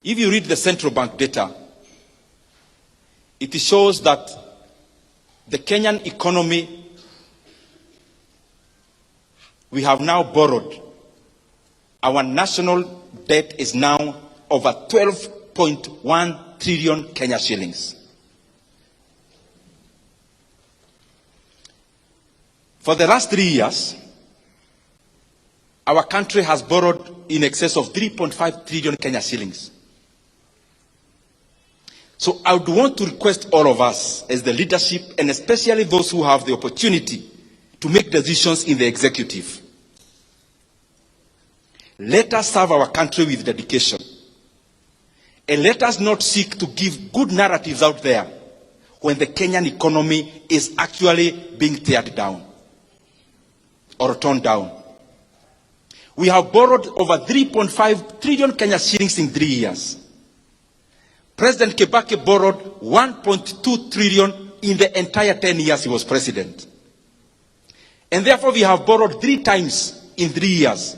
If you read the central bank data, it shows that the Kenyan economy, we have now borrowed. Our national debt is now over 12.1 trillion Kenya shillings. For the last 3 years, our country has borrowed in excess of 3.5 trillion Kenya shillings. So I would want to request all of us as the leadership, and especially those who have the opportunity to make decisions in the executive. Let us serve our country with dedication. And let us not seek to give good narratives out there when the Kenyan economy is actually being teared down or torn down. We have borrowed over 3.5 trillion Kenya shillings in 3 years. President Kibaki borrowed 1.2 trillion in the entire 10 years he was president. And therefore we have borrowed 3 times in 3 years.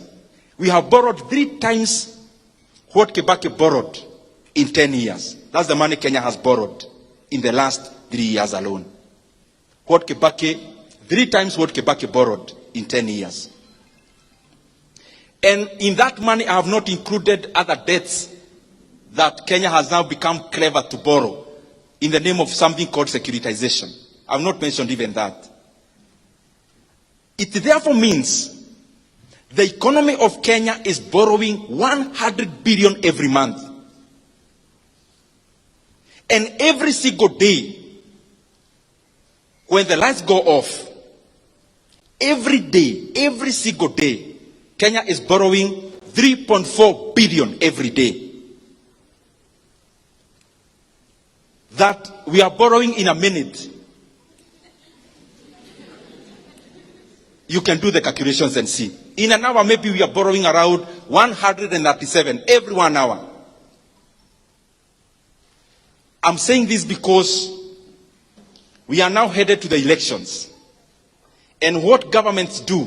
We have borrowed 3 times what Kibaki borrowed in 10 years. That's the money Kenya has borrowed in the last 3 years alone. 3 times what Kibaki borrowed in 10 years. And in that money I have not included other debts that Kenya has now become clever to borrow in the name of something called securitization. I have not mentioned even that. It therefore means the economy of Kenya is borrowing 100 billion every month. And every single day, when the lights go off, every day, every single day, Kenya is borrowing 3.4 billion every day. That we are borrowing in a minute. You can do the calculations and see. In an hour, maybe we are borrowing around 137 every 1 hour. I'm saying this because we are now headed to the elections. And what governments do,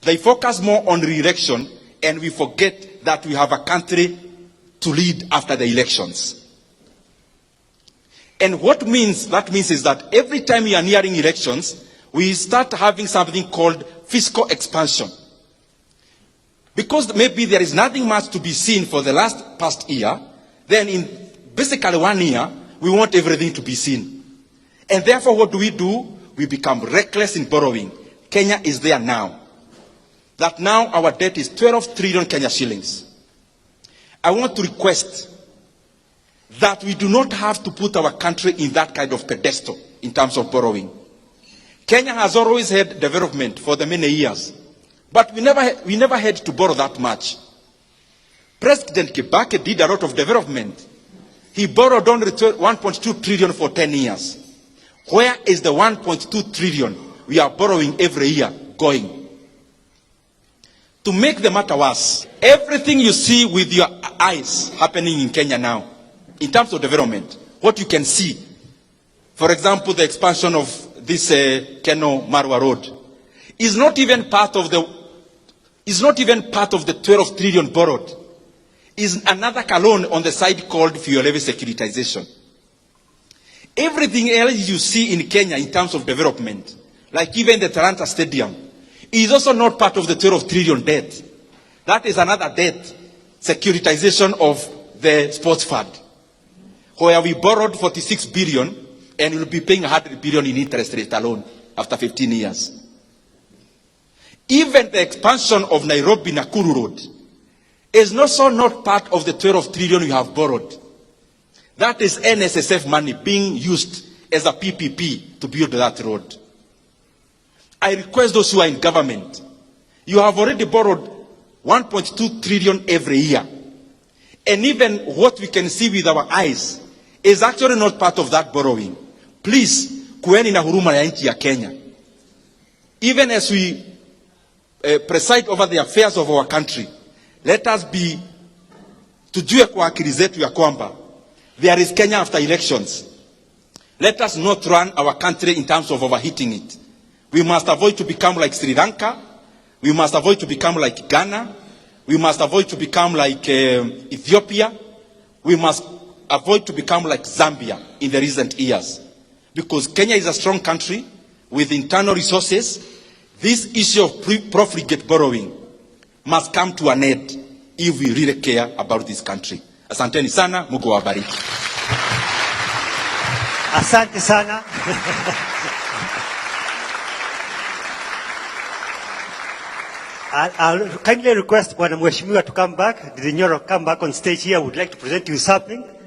they focus more on re-election, and we forget that we have a country to lead after the elections. And what that means is that every time we are nearing elections, we start having something called fiscal expansion. Because maybe there is nothing much to be seen for the past year, then in basically 1 year, we want everything to be seen. And therefore, what do? We become reckless in borrowing. Kenya is there now. That now our debt is 12 trillion Kenya shillings. I want to request that we do not have to put our country in that kind of pedestal in terms of borrowing. Kenya has always had development for the many years, but we never had to borrow that much. President Kibaki did a lot of development. He borrowed only 1.2 trillion for 10 years. Where is the 1.2 trillion we are borrowing every year going? To make the matter worse, everything you see with your eyes happening in Kenya now, in terms of development, what you can see, for example, the expansion of this Keno-Marwa road, is not even part of the 12 trillion borrowed. Is another column on the side called fuel levy securitization. Everything else you see in Kenya in terms of development, like even the Talanta Stadium, is also not part of the 12 trillion debt. That is another debt, securitization of the sports fund, where we borrowed 46 billion and will be paying 100 billion in interest rate alone after 15 years. Even the expansion of Nairobi-Nakuru Road is also not part of the 12 trillion we have borrowed. That is NSSF money being used as a PPP to build that road. I request those who are in government, you have already borrowed 1.2 trillion every year. And even what we can see with our eyes is actually not part of that borrowing. Please, kueni na huruma ya nchi ya Kenya. Even as we preside over the affairs of our country, let us be, tujue kwa akili zetu ya kwamba there is Kenya after elections. Let us not run our country in terms of overheating it. We must avoid to become like Sri Lanka. We must avoid to become like Ghana. We must avoid to become like Ethiopia. we must avoid to become like Zambia in the recent years. Because Kenya is a strong country with internal resources. This issue of profligate borrowing must come to an end if we really care about this country. Asanteni sana, Mungu awabariki. Asante sana. I'll kindly request Bwana Mheshimiwa to come back. Did Nyoro come back on stage here? I would like to present you something.